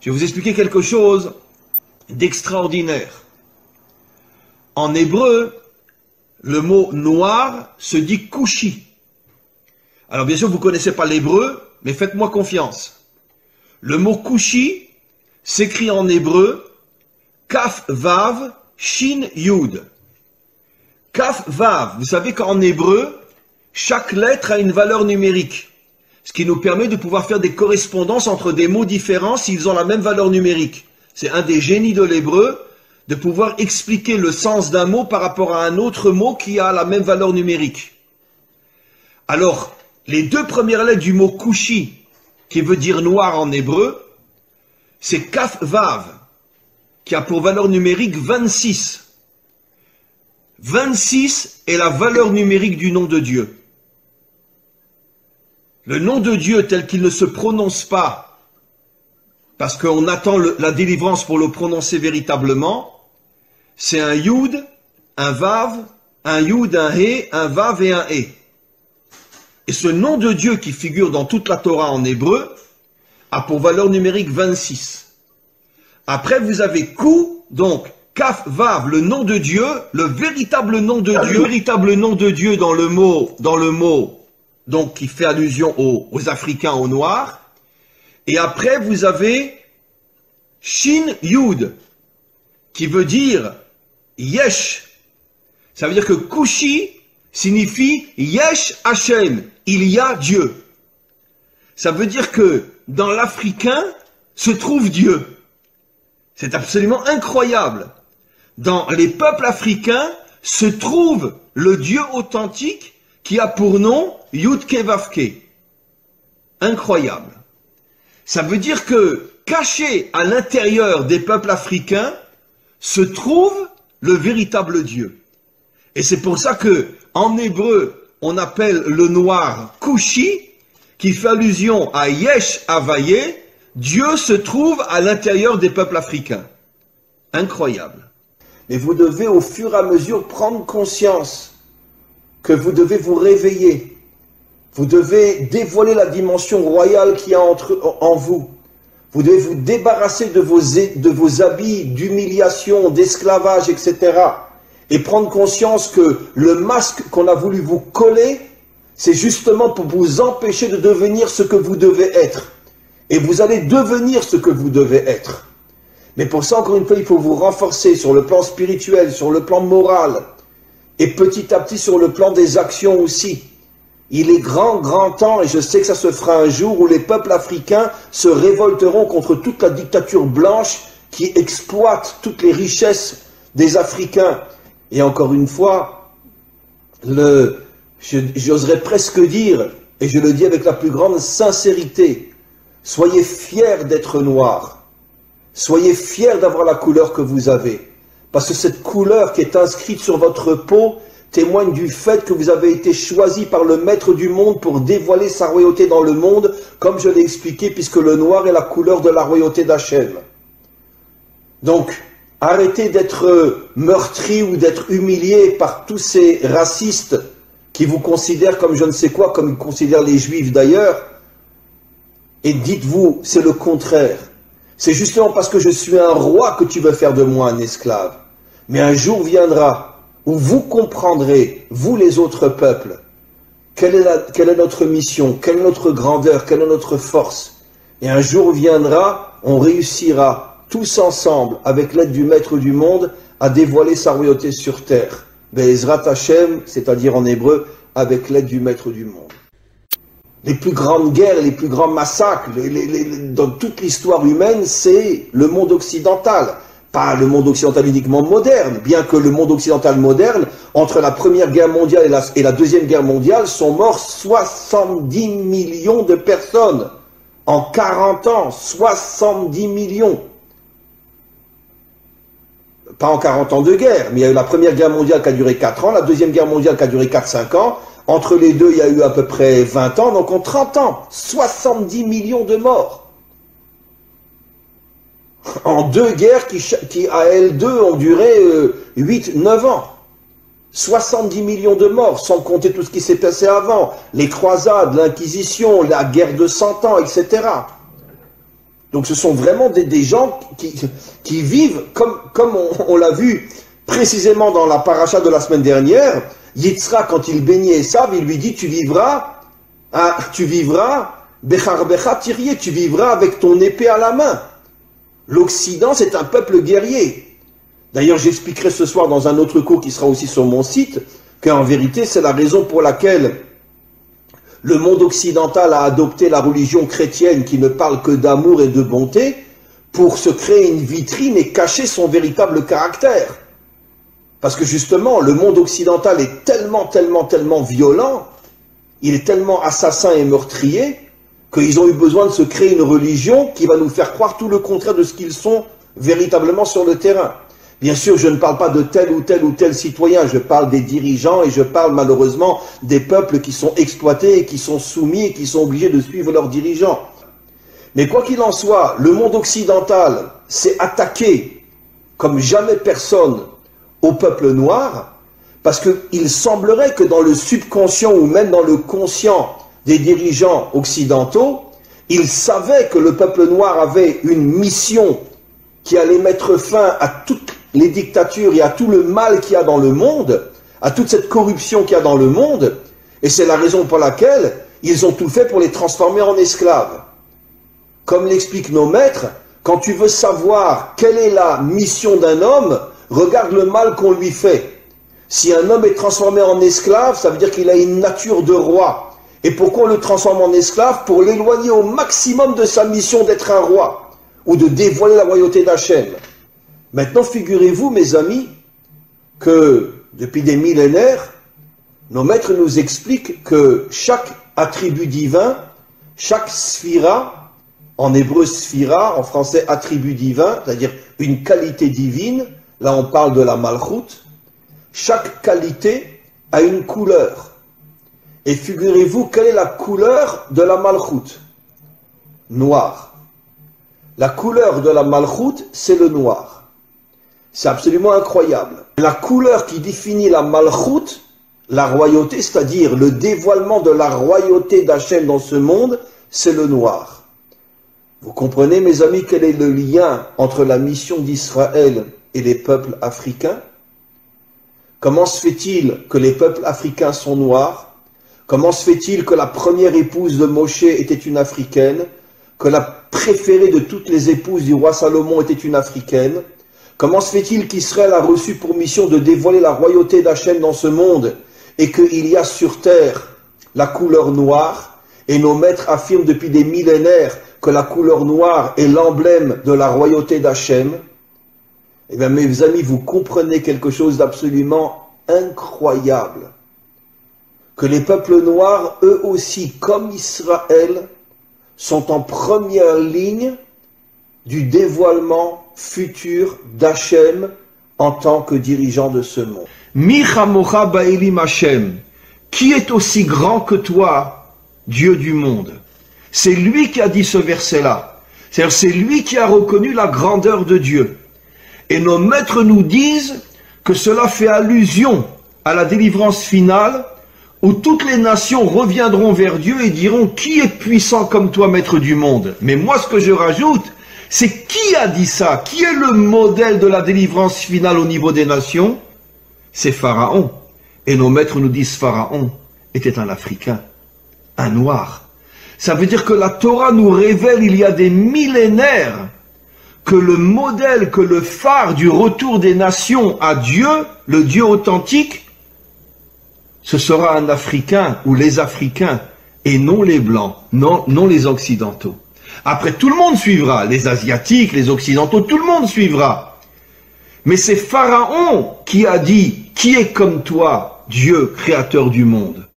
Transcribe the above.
Je vais vous expliquer quelque chose d'extraordinaire. En hébreu, le mot noir se dit kushi. Alors bien sûr, vous ne connaissez pas l'hébreu, mais faites-moi confiance. Le mot kushi s'écrit en hébreu Kaf Vav Shin Yud. Kaf Vav, vous savez qu'en hébreu, chaque lettre a une valeur numérique, ce qui nous permet de pouvoir faire des correspondances entre des mots différents s'ils ont la même valeur numérique. C'est un des génies de l'hébreu, de pouvoir expliquer le sens d'un mot par rapport à un autre mot qui a la même valeur numérique. Alors, les deux premières lettres du mot kushi, qui veut dire noir en hébreu, c'est Kaf Vav, qui a pour valeur numérique 26. 26 est la valeur numérique du nom de Dieu. Le nom de Dieu tel qu'il ne se prononce pas, parce qu'on attend la délivrance pour le prononcer véritablement, c'est un Yud, un Vav, un Yud, un He, un Vav et un He. Et ce nom de Dieu qui figure dans toute la Torah en hébreu a pour valeur numérique 26. Après, vous avez Kou, donc Kaf Vav, le nom de Dieu, le véritable nom de Dieu, le véritable nom de Dieu dans le mot, donc qui fait allusion aux Africains, aux Noirs. Et après, vous avez Shin Yud, qui veut dire Yesh. Ça veut dire que Kushi signifie Yesh Hashem, il y a Dieu. Ça veut dire que dans l'Africain se trouve Dieu. C'est absolument incroyable. Dans les peuples africains se trouve le Dieu authentique qui a pour nom Yudke Vavke. Incroyable. Ça veut dire que caché à l'intérieur des peuples africains se trouve le véritable Dieu. Et c'est pour ça que en hébreu on appelle le noir Kushi, qui fait allusion à Yesh Havaye. Dieu se trouve à l'intérieur des peuples africains. Incroyable. Mais vous devez au fur et à mesure prendre conscience que vous devez vous réveiller. Vous devez dévoiler la dimension royale qu'il y a en vous. Vous devez vous débarrasser de vos habits d'humiliation, d'esclavage, etc. Et prendre conscience que le masque qu'on a voulu vous coller, c'est justement pour vous empêcher de devenir ce que vous devez être. Et vous allez devenir ce que vous devez être. Mais pour ça, encore une fois, il faut vous renforcer sur le plan spirituel, sur le plan moral, et petit à petit sur le plan des actions aussi. Il est grand temps, et je sais que ça se fera un jour, où les peuples africains se révolteront contre toute la dictature blanche qui exploite toutes les richesses des Africains. Et encore une fois, j'oserais presque dire, et je le dis avec la plus grande sincérité, soyez fiers d'être noirs. Soyez fiers d'avoir la couleur que vous avez. Parce que cette couleur qui est inscrite sur votre peau témoigne du fait que vous avez été choisi par le maître du monde pour dévoiler sa royauté dans le monde, comme je l'ai expliqué, puisque le noir est la couleur de la royauté d'Hachem. Donc, arrêtez d'être meurtri ou d'être humilié par tous ces racistes qui vous considèrent comme je ne sais quoi, comme ils considèrent les juifs d'ailleurs, et dites-vous, c'est le contraire. C'est justement parce que je suis un roi que tu veux faire de moi un esclave. Mais un jour viendra où vous comprendrez, vous les autres peuples, quelle est notre mission, quelle est notre grandeur, quelle est notre force. Et un jour viendra, on réussira tous ensemble, avec l'aide du Maître du monde, à dévoiler sa royauté sur terre. Be'ezrat Hashem, c'est-à-dire en hébreu, avec l'aide du Maître du monde. Les plus grandes guerres, les plus grands massacres, dans toute l'histoire humaine, c'est le monde occidental. Pas le monde occidental uniquement moderne, bien que le monde occidental moderne, entre la Première Guerre mondiale et la Deuxième Guerre mondiale, sont morts 70 millions de personnes. En 40 ans, 70 millions. Pas en 40 ans de guerre, mais il y a eu la Première Guerre mondiale qui a duré 4 ans, la Deuxième Guerre mondiale qui a duré 4-5 ans. Entre les deux, il y a eu à peu près 20 ans, donc en 30 ans, 70 millions de morts. En deux guerres qui à elles deux, ont duré 8-9 ans. 70 millions de morts, sans compter tout ce qui s'est passé avant. Les croisades, l'Inquisition, la guerre de 100 ans, etc. Donc ce sont vraiment des gens qui vivent, comme on l'a vu précisément dans la paracha de la semaine dernière. Yitzhak, quand il bénit Esav, il lui dit, tu vivras, Bechar Becha Tirié, tu vivras avec ton épée à la main. L'Occident, c'est un peuple guerrier. D'ailleurs, j'expliquerai ce soir dans un autre cours qui sera aussi sur mon site, qu'en vérité, c'est la raison pour laquelle le monde occidental a adopté la religion chrétienne qui ne parle que d'amour et de bonté pour se créer une vitrine et cacher son véritable caractère. Parce que justement, le monde occidental est tellement violent, il est tellement assassin et meurtrier, qu'ils ont eu besoin de se créer une religion qui va nous faire croire tout le contraire de ce qu'ils sont véritablement sur le terrain. Bien sûr, je ne parle pas de tel ou tel citoyen, je parle des dirigeants et je parle malheureusement des peuples qui sont exploités et qui sont soumis et qui sont obligés de suivre leurs dirigeants. Mais quoi qu'il en soit, le monde occidental s'est attaqué comme jamais personne au peuple noir, parce qu'il semblerait que dans le subconscient ou même dans le conscient des dirigeants occidentaux, ils savaient que le peuple noir avait une mission qui allait mettre fin à toutes les dictatures et à tout le mal qu'il y a dans le monde, à toute cette corruption qu'il y a dans le monde, et c'est la raison pour laquelle ils ont tout fait pour les transformer en esclaves. Comme l'expliquent nos maîtres, quand tu veux savoir quelle est la mission d'un homme, regarde le mal qu'on lui fait. Si un homme est transformé en esclave, ça veut dire qu'il a une nature de roi. Et pourquoi on le transforme en esclave? Pour l'éloigner au maximum de sa mission d'être un roi, ou de dévoiler la royauté d'Hachem. Maintenant, figurez-vous, mes amis, que depuis des millénaires, nos maîtres nous expliquent que chaque attribut divin, chaque sphira, en hébreu sphira, en français attribut divin, c'est-à-dire une qualité divine, là on parle de la malchoute, chaque qualité a une couleur. Et figurez-vous, quelle est la couleur de la malchoute? Noir. La couleur de la malchoute, c'est le noir. C'est absolument incroyable. La couleur qui définit la malchoute, la royauté, c'est-à-dire le dévoilement de la royauté d'Hachem dans ce monde, c'est le noir. Vous comprenez, mes amis, quel est le lien entre la mission d'Israël et les peuples africains? Comment se fait-il que les peuples africains sont noirs? Comment se fait-il que la première épouse de Moshe était une africaine? Que la préférée de toutes les épouses du roi Salomon était une africaine? Comment se fait-il qu'Israël a reçu pour mission de dévoiler la royauté d'Hachem dans ce monde et qu'il y a sur terre la couleur noire? Et nos maîtres affirment depuis des millénaires que la couleur noire est l'emblème de la royauté d'Hachem. Eh bien, mes amis, vous comprenez quelque chose d'absolument incroyable. Que les peuples noirs, eux aussi, comme Israël, sont en première ligne du dévoilement futur d'Hachem en tant que dirigeant de ce monde. Mi chamocha ba'elim Hachem, qui est aussi grand que toi, Dieu du monde? C'est lui qui a dit ce verset-là. C'est-à-dire, c'est lui qui a reconnu la grandeur de Dieu. Et nos maîtres nous disent que cela fait allusion à la délivrance finale, où toutes les nations reviendront vers Dieu et diront « Qui est puissant comme toi, maître du monde ?» Mais moi, ce que je rajoute, c'est qui a dit ça? Qui est le modèle de la délivrance finale au niveau des nations? C'est Pharaon. Et nos maîtres nous disent Pharaon était un Africain, un Noir. Ça veut dire que la Torah nous révèle il y a des millénaires que le modèle, que le phare du retour des nations à Dieu, le Dieu authentique, ce sera un Africain ou les Africains et non les Blancs, non les Occidentaux. Après, tout le monde suivra, les Asiatiques, les Occidentaux, tout le monde suivra. Mais c'est Pharaon qui a dit « Qui est comme toi, Dieu, créateur du monde ?»